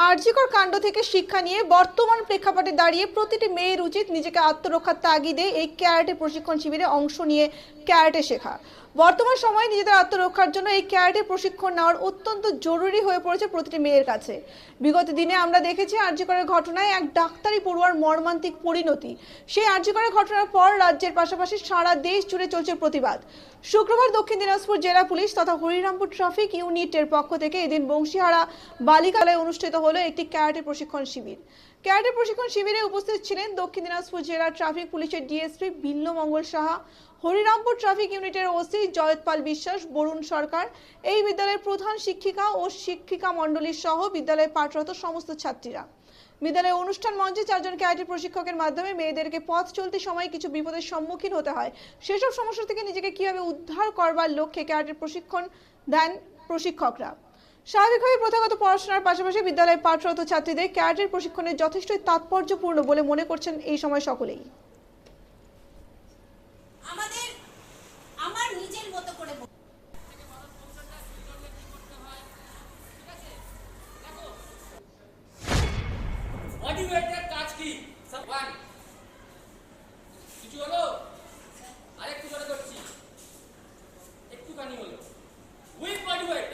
আরজিকর কাণ্ড থেকে শিক্ষা নিয়ে বর্তমান প্রেক্ষাপটে দাঁড়িয়ে প্রতিটি মেয়ের উচিত নিজেকে আত্মরক্ষার তাগিদে এই ক্যারাটে প্রশিক্ষণ শিবিরে অংশ নিয়ে ক্যারাটে শেখা। বর্তমান সময়ে নিজেদের আত্মরক্ষার জন্য এই ক্যারাটে প্রশিক্ষণ নেওয়ার অত্যন্ত জরুরি হয়ে পড়েছে প্রতিটি মেয়ের কাছে। বিগত দিনে আমরা দেখেছি আরজিকরের ঘটনায় এক ডাক্তারি পড়ুয়ার মর্মান্তিক পরিণতি। সেই আরজিকরের ঘটনার পর রাজ্যের পাশাপাশি সারা দেশ জুড়ে চলছে প্রতিবাদ। শুক্রবার দক্ষিণ দিনাজপুর জেলা পুলিশ তথা হরিরামপুর ট্রাফিক ইউনিটের পক্ষ থেকে এদিন বংশীহারা বালিকালয়ে অনুষ্ঠিত হলো একটি ক্যারাটে প্রশিক্ষণ শিবির। ক্যারাটে প্রশিক্ষণ শিবিরে উপস্থিত ছিলেন দক্ষিণ দিনাজপুর জেলা ট্রাফিক পুলিশের ডিএসপি বিল্লমঙ্গল সাহা, হরিরামপুর ট্রাফিক ইউনিটের ওসি জয়তপাল বিশ্বাস, বরুণ সরকার, এই বিদ্যালয়ের প্রধান শিক্ষিকা ও শিক্ষিকা মণ্ডলী সহ বিদ্যালয়ে পাঠরত সমস্ত ছাত্রীরা। বিদ্যালয়ে অনুষ্ঠান মঞ্চে 4 জন ক্যারাটে প্রশিক্ষকের মাধ্যমে মেয়েদেরকে পথ চলতি সময় কিছু বিপদের সম্মুখীন হতে হয়, সেসব সমস্যা থেকে নিজেকে কিভাবে উদ্ধার করবার লক্ষ্যে ক্যারাটে প্রশিক্ষণ দেন প্রশিক্ষকরা। স্বাভাবিকভাবে প্রথাগত পড়াশোনার পাশাপাশি বিদ্যালয়ে পাঠরত ছাত্রীদের ক্যারাটের প্রশিক্ষণে যথেষ্টই তাৎপর্যপূর্ণ বলে মনে করছেন এই সময় সকলেই। আমার নিজের মতো করে বডি ওয়েটের কাজ কি? সব ওয়ান কিছু হলো, আরেকটু জোরে করছি, একটুখানি হলো। With body weight